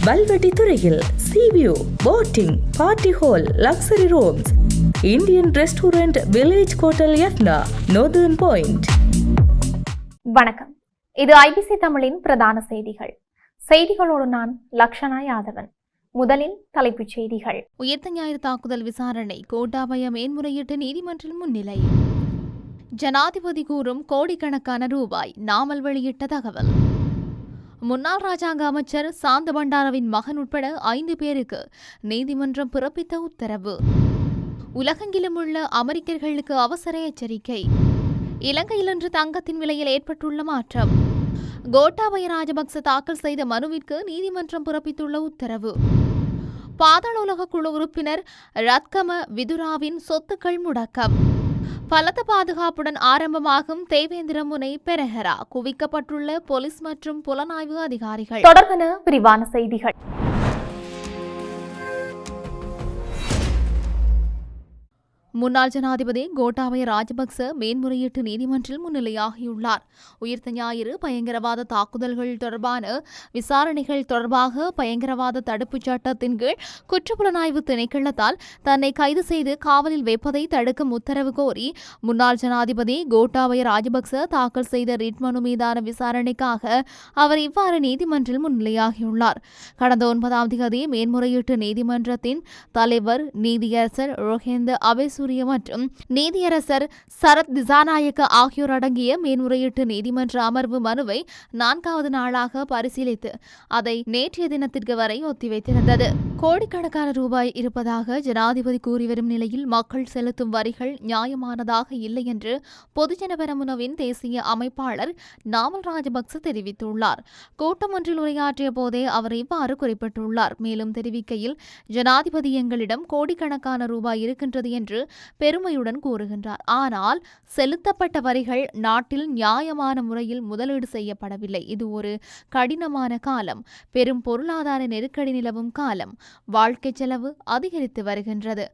வல்வெட்டி துறையில் sea view, boating, party hall, luxury rooms, Indian restaurant, village hotel யத்னா, northern point. வணக்கம். இது ஐபிசி தமிழின் பிரதான செய்திகள். செய்திகளோடு நான் லக்ஷனா யாதவன். முதலில் தலைப்புச் செய்திகள். உயிர்த்த ஞாயிறு தாக்குதல் விசாரணை, கோட்டாபய மேன்முறையீட்டு நீதிமன்றில் முன்னிலை. ஜனாதிபதி கூறும் கோடிக்கணக்கான ரூபாய், நாமல் வெளியிட்ட தகவல். முன்னாள் ராஜாங்க அமைச்சர் சாந்த பண்டாரவின் மகன் உட்பட 5 பேருக்கு நீதிமன்றம் பிறப்பித்த உத்தரவு. உலகெங்கிலும் உள்ள அமெரிக்கர்களுக்கு அவசர எச்சரிக்கை. இலங்கையில் இன்று தங்கத்தின் விலையில் ஏற்பட்டுள்ள மாற்றம். கோட்டாபய ராஜபக்ச தாக்கல் செய்த மனுவிற்கு நீதிமன்றம் பிறப்பித்துள்ள உத்தரவு. பாதாள உலக குழு உறுப்பினர் ரத்கம விதுராவின் சொத்துக்கள் முடக்கம். பலத்த பாதுகாப்புடன் ஆரம்பமாகும் தேவேந்திர முனை பெரஹரா, குவிக்கப்பட்டுள்ள போலீஸ் மற்றும் புலனாய்வு அதிகாரிகள். தொடர்பான விரிவான செய்திகள். முன்னாள் ஜனாதிபதி கோட்டாபய ராஜபக்ச மேன்முறையீட்டு நீதிமன்றில் முன்னிலையாகியுள்ளார். உயிர்த்த ஞாயிறு பயங்கரவாத தாக்குதல்கள் தொடர்பான விசாரணைகள் தொடர்பாக பயங்கரவாத தடுப்புச் சட்டத்தின் கீழ் குற்றப்புலனாய்வு திணைக்களத்தால் தன்னை கைது செய்து காவலில் வைப்பதை தடுக்கும் உத்தரவு கோரி முன்னாள் ஜனாதிபதி கோட்டாபய ராஜபக்ச தாக்கல் செய்த ரிட் மனு மீதான விசாரணைக்காக அவர் இவ்வாறு நீதிமன்றில் முன்னிலையாகியுள்ளார். கடந்த 9ஆம் தேதி மேன்முறையீட்டு நீதிமன்றத்தின் தலைவர் நீதியரசர் ரோஹேந்த அபேசு மற்றும் நீதியரசர் சரத் திசாநாயக்க ஆகியோர் அடங்கிய மேன்முறையீட்டு நீதிமன்ற அமர்வு மனுவை 4வது நாளாக பரிசீலித்து அதை நேற்றைய தினத்திற்கு வரை ஒத்திவைத்திருந்தது. கோடிக்கணக்கான ரூபாய் இருப்பதாக ஜனாதிபதி கூறி வரும் நிலையில் மக்கள் செலுத்தும் வரிகள் நியாயமானதாக இல்லை என்று பொதுஜன பெரமுனவின் தேசிய அமைப்பாளர் நாமல் ராஜபக்ச தெரிவித்துள்ளார். கூட்டம் ஒன்றில் உரையாற்றிய போதே அவர் இவ்வாறு குறிப்பிட்டுள்ளார். மேலும் தெரிவிக்கையில், ஜனாதிபதி எங்களிடம் கோடிக்கணக்கான ரூபாய் இருக்கின்றது என்று பெருமையுடன் கூறுகின்றார். ஆனால் செலுத்தப்பட்ட வரிகள் நாட்டில் நியாயமான முறையில் முதலீடு செய்யப்படவில்லை. இது ஒரு கடினமான காலம், பெரும் பொருளாதார நெருக்கடி நிலவும் காலம். வாழ்க்கை செலவு அதிகரித்து வருகின்றது.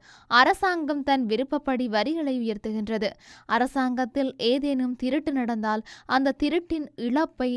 அரசாங்கம் தன் விருப்பப்படி வரிகளை உயர்த்துகின்றது. அரசாங்கத்தில் ஏதேனும் திருட்டு நடந்தால் அந்த திருட்டின் இழப்பை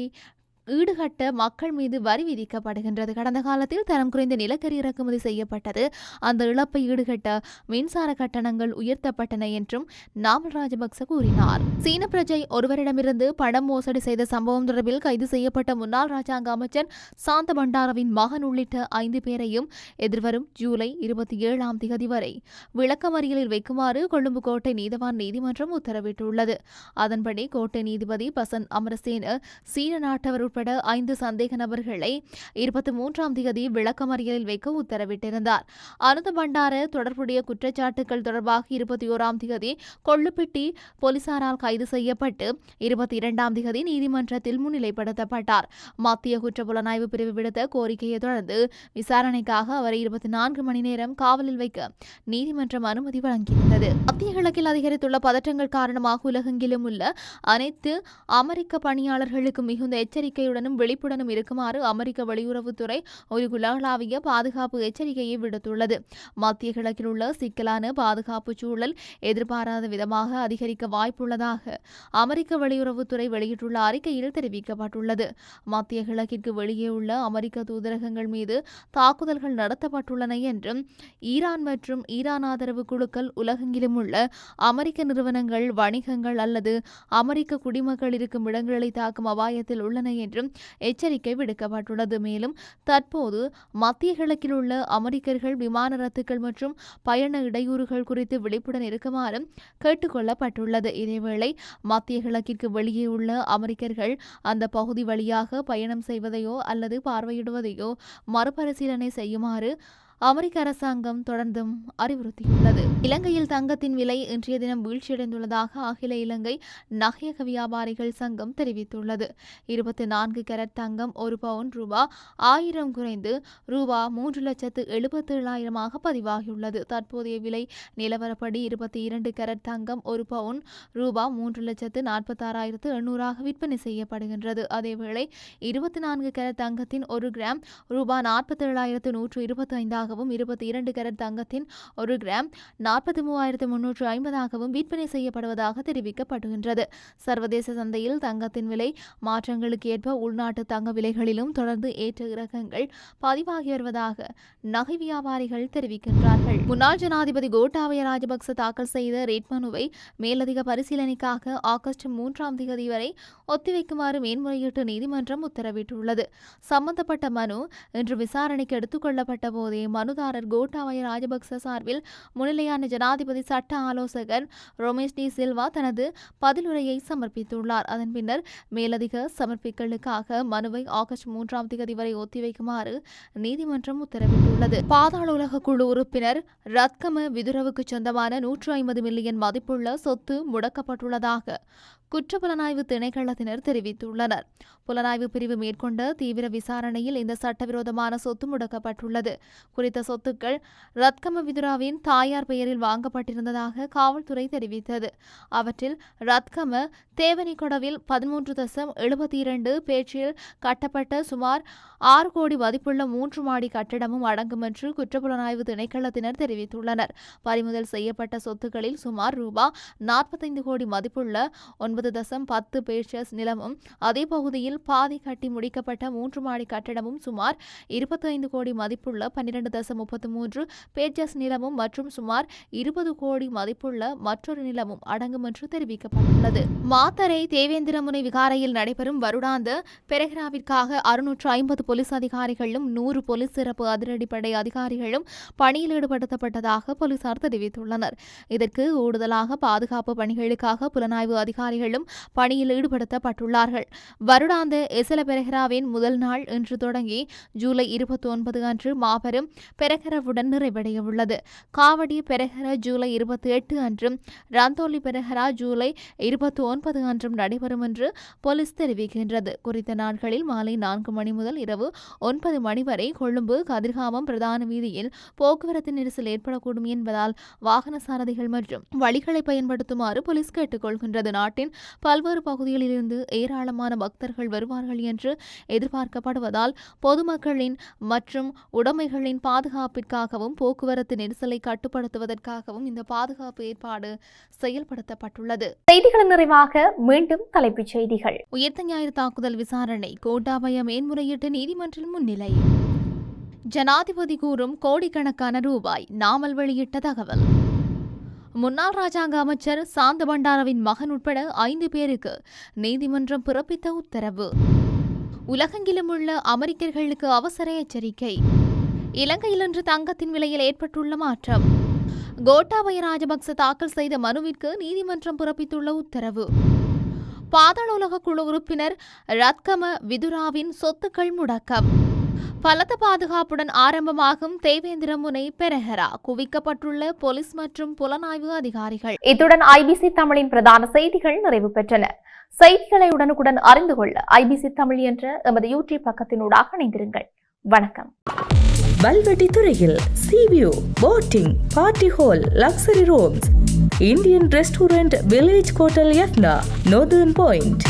ஈடுகட்ட மக்கள் மீது வரி விதிக்கப்படுகின்றது. கடந்த காலத்தில் தரம் குறைந்த நிலக்கரி இறக்குமதி செய்யப்பட்டது. அந்த இழப்பை ஈடுகட்ட மின்சார கட்டணங்கள் உயர்த்தப்பட்டன என்றும் நாமல் ராஜபக்ச கூறினார். சீன பிரஜை ஒருவரிடமிருந்து பணம் மோசடி செய்த சம்பவம் தொடர்பில் கைது செய்யப்பட்ட முன்னாள் ராஜாங்க அமைச்சர் சாந்த பண்டாரவின் மகன் உள்ளிட்ட 5 பேரையும் எதிர்வரும் ஜூலை 27ஆம் தேதி வரை விளக்கமறியலில் வைக்குமாறு கொழும்பு கோட்டை நீதவான் நீதிமன்றம் உத்தரவிட்டுள்ளது. அதன்படி கோட்டை நீதிபதி பசன் அமரசேன சீன நாட்டவர் உட்பட 5 சந்தேக நபர்களை 23ஆம் தேதி விளக்கமறியலில் வைக்க உத்தரவிட்டிருந்தார். அனுத பண்டார தொடர்புடைய குற்றச்சாட்டுகள் தொடர்பாக 21ஆம் தேதி கொள்ளுப்பிட்டி போலீசாரால் கைது செய்யப்பட்டு 22ஆம் தேதி நீதிமன்றத்தில் முன்னிலைப்படுத்தப்பட்டார். மத்திய குற்றப்புலனாய்வு பிரிவு விடுத்த கோரிக்கையை தொடர்ந்து விசாரணைக்காக அவரை 24 மணி நேரம் காவலில் வைக்க நீதிமன்றம் அனுமதி வழங்கியிருந்தது. மத்திய கிழக்கில் அதிகரித்துள்ள பதற்றங்கள் காரணமாக உலகெங்கிலும் உள்ள அனைத்து அமெரிக்க பணியாளர்களுக்கு மிகுந்த எச்சரிக்கையுடனும் விழிப்புடனும் இருக்குமாறு அமெரிக்க வெளியுறவுத்துறை ஒரு உலகளாவிய பாதுகாப்பு எச்சரிக்கையை விடுத்துள்ளது. மத்திய கிழக்கில் உள்ள சிக்கலான பாதுகாப்பு சூழல் எதிர்பாராத விதமாக அதிகரிக்க வாய்ப்புள்ளதாக அமெரிக்க வெளியுறவுத்துறை வெளியிட்டுள்ள அறிக்கையில் தெரிவிக்கப்பட்டுள்ளது. மத்திய கிழக்கிற்கு வெளியே உள்ள அமெரிக்க தூதரகங்கள் மீது தாக்குதல்கள் நடத்தப்பட்டுள்ளன என்றும் ஈரான் மற்றும் ஈரான் ஆதரவு குழுக்கள் உலகெங்கிலும் உள்ள அமெரிக்க நிறுவனங்கள், வணிகங்கள் அல்லது அமெரிக்க குடிமக்கள் இருக்கும் இடங்களை தாக்கும் அபாயத்தில் உள்ளன என்றும் எச்சரிக்கை விடுக்கப்பட்டுள்ளது. மேலும் தற்போது மத்திய கிழக்கில் உள்ள அமெரிக்கர்கள் விமான ரத்துக்கள் மற்றும் பயண இடையூறுகள் குறித்து விழிப்புடன் இருக்குமாறு கேட்டுக் கொள்ளப்பட்டுள்ளது. இதேவேளை மத்திய கிழக்கிற்கு வெளியே உள்ள அமெரிக்கர்கள் அந்த பகுதி வழியாக பயணம் செய்வதையோ அல்லது பார்வையிடுவதையோ மறுபரிசீலனை செய்யுமாறு அமெரிக்க அரசாங்கம் தொடர்ந்தும் அறிவுறுத்தியுள்ளது. இலங்கையில் தங்கத்தின் விலை இன்றைய தினம் வீழ்ச்சியடைந்துள்ளதாக அகில இலங்கை நகையக வியாபாரிகள் சங்கம் தெரிவித்துள்ளது. 24 கேரட் தங்கம் 1 பவுன் ரூபாய் 1000 குறைந்து ரூபாய் 3,77,000 பதிவாகியுள்ளது. தற்போதைய விலை நிலவரப்படி 22 கேரட் தங்கம் 1 பவுன் ரூபாய் 3,46,800 விற்பனை செய்யப்படுகின்றது. அதேவேளை 24 கேரட் தங்கத்தின் 1 கிராம் ரூபாய் 47,125 ரூபாயாகவும் 22 கேரட் தங்கத்தின் 1 கிராம் 43,350 விற்பனை செய்யப்படுவதாக தெரிவிக்கப்படுகின்றது. சர்வதேச சந்தையில் தங்கத்தின் விலை மாற்றங்களுக்கு ஏற்ப உள்நாட்டு தங்க விலைகளிலும் தொடர்ந்து ஏற்ற இறக்கங்கள் பதிவாகி வருவதாக நகை வியாபாரிகள் தெரிவிக்கின்றார்கள். முன்னாள் ஜனாதிபதி கோட்டாபய ராஜபக்ச தாக்கல் செய்த ரிட் மனுவை மேலதிக பரிசீலனைக்காக ஆகஸ்ட் 3ஆம் தேதி வரை ஒத்திவைக்குமாறு மேன்முறையீட்டு நீதிமன்றம் உத்தரவிட்டுள்ளது. சம்பந்தப்பட்ட மனு இன்று விசாரணைக்கு எடுத்துக் கொள்ளப்பட்ட போதே மனுதாரர் கோட்டாபய ராஜபக்ச சார்பில் முன்னிலையான ஜனாதிபதி சட்ட ஆலோசகர் ரோமேஷ் டி சில்வா தனது பதிலுரையை சமர்ப்பித்துள்ளார். அதன் பின்னர் மேலதிக சமர்ப்பிக்கலுக்காக மனுவை ஆகஸ்ட் 3ஆம் தேதி வரை ஒத்திவைக்குமாறு நீதிமன்றம் உத்தரவிட்டுள்ளது. பாதாள உலக குழு உறுப்பினர் ரத்கம விதுரவுக்கு சொந்தமான 150 மில்லியன் மதிப்புள்ள சொத்து முடக்கப்பட்டுள்ளதாக குற்றப்புலனாய்வு திணைக்களத்தினர் தெரிவித்துள்ளனர். புலனாய்வு பிரிவு மேற்கொண்ட தீவிர விசாரணையில் இந்த சட்டவிரோதமான சொத்து முடக்கப்பட்டுள்ளது. குறித்த சொத்துக்கள் ரத்கம விதுராவின் தாயார் பெயரில் வாங்கப்பட்டிருந்ததாக காவல்துறை தெரிவித்தது. அவற்றில் ரத்கம தேவனிகொடவில் 13.72 பேச்சில் கட்டப்பட்ட சுமார் 6 கோடி மதிப்புள்ள 3 மாடி கட்டிடமும் அடங்கும் என்று குற்றப்புலனாய்வு திணைக்களத்தினர் தெரிவித்துள்ளனர். பறிமுதல் செய்யப்பட்ட சொத்துக்களில் சுமார் ரூபாய் 45 கோடி மதிப்புள்ள 9.10 பேச்சஸ் நிலமும் அதே பகுதியில் பாதி கட்டி முடிக்கப்பட்ட 3 மாடி கட்டிடமும் சுமார் 25 கோடி மதிப்புள்ள 12.33 பேச்சஸ் நிலமும் மற்றும் சுமார் 20 கோடி மதிப்புள்ள மற்றொரு நிலமும் அடங்கும் என்று தெரிவிக்கப்பட்டுள்ளது. மாத்தறை தேவேந்திரமுனை விகாரையில் நடைபெறும் வருடாந்த பெரஹராவிற்காக 650 போலீஸ் அதிகாரிகளும் 100 போலீஸ் சிறப்பு அதிரடிப்படை அதிகாரிகளும் பணியில் ஈடுபடுத்தப்பட்டதாக போலீசார் தெரிவித்துள்ளனர். இதற்கு கூடுதலாக பாதுகாப்பு பணிகளுக்காக புலனாய்வு அதிகாரிகளும் பணியில் ஈடுபடுத்தப்பட்டுள்ளார்கள். வருடாந்த எசல பெரஹராவின் முதல் நாள் இன்று தொடங்கி ஜூலை 29 அன்று மாபெரும் பெரஹரவுடன் நிறைவடையவுள்ளது. காவடி பெரஹர ஜூலை 28 அன்றும் ரந்தோலி பெரஹரா ஜூலை 29 அன்றும் நடைபெறும் என்று போலீஸ் தெரிவிக்கின்றது. குறித்த நாட்களில் மாலை 4 மணி முதல் இரவு 9 மணி வரை கொழும்பு கதிர்காமம் பிரதான வீதியில் போக்குவரத்து நெரிசல் ஏற்படக்கூடும் என்பதால் வாகன சாரதிகள் மற்றும் வழிகளை பயன்படுத்துமாறு போலீஸ் கேட்டுக் கொள்கின்றது. நாட்டின் பல்வேறு பகுதிகளிலிருந்து ஏராளமான பக்தர்கள் வருவார்கள் என்று எதிர்பார்க்கப்படுவதால் பொதுமக்களின் மற்றும் உடைமைகளின் பாதுகாப்பிற்காகவும் போக்குவரத்து நெரிசலை கட்டுப்படுத்துவதற்காகவும் இந்த பாதுகாப்பு ஏற்பாடு செயல்படுத்தப்பட்டுள்ளது. செய்திகளின் நிறைவாக மீண்டும் தலைப்புச் செய்திகள். உயிர்த்த ஞாயிறு தாக்குதல் விசாரணை கோட்டாபய மேன்முறையீட்டு நீதிமன்றில் முன்னிலை. ஜனாதிபதி கூறும் கோடிக்கணக்கான ரூபாய் நாமல் வெளியிட்ட தகவல். முன்னாள் ராஜாங்க அமைச்சர் சாந்த பண்டாரவின் மகன் உட்பட 5 பேருக்கு நீதிமன்றம் பிறப்பித்த உத்தரவு. உலகெங்கிலும் உள்ள அமெரிக்கர்களுக்கு அவசர எச்சரிக்கை. இலங்கையில் இன்று தங்கத்தின் விலையில் ஏற்பட்டுள்ள மாற்றம். கோட்டாபய ராஜபக்ச தாக்கல் செய்த மனுவிற்கு நீதிமன்றம் பிறப்பித்துள்ள உத்தரவு. பாதாள உலக குழு உறுப்பினர் ரத்கம விதுராவின் சொத்துக்கள் முடக்கம். பலத்த பாதுகாப்புடன் ஆரம்பமாகும் தேவேந்திரமுனை பெரஹரா குவிக்கப்பட்டுள்ள போலீஸ் மற்றும் புலனாய்வு அதிகாரிகள். இத்துடன் ஐபிசி தமிழின் பிரதான செய்திகள் நிறைவு பெற்றன. செய்திகளை உடனுக்குடன் அறிந்து கொள்ள ஐபிசி தமிழ் என்ற எமது யூடியூப் பக்கத்தினூடாக இணைந்திருங்கள். வணக்கம். வல்வெட்டி துறையில் sea view boating party hall luxury rooms Indian restaurant village hotel Jaffna northern point.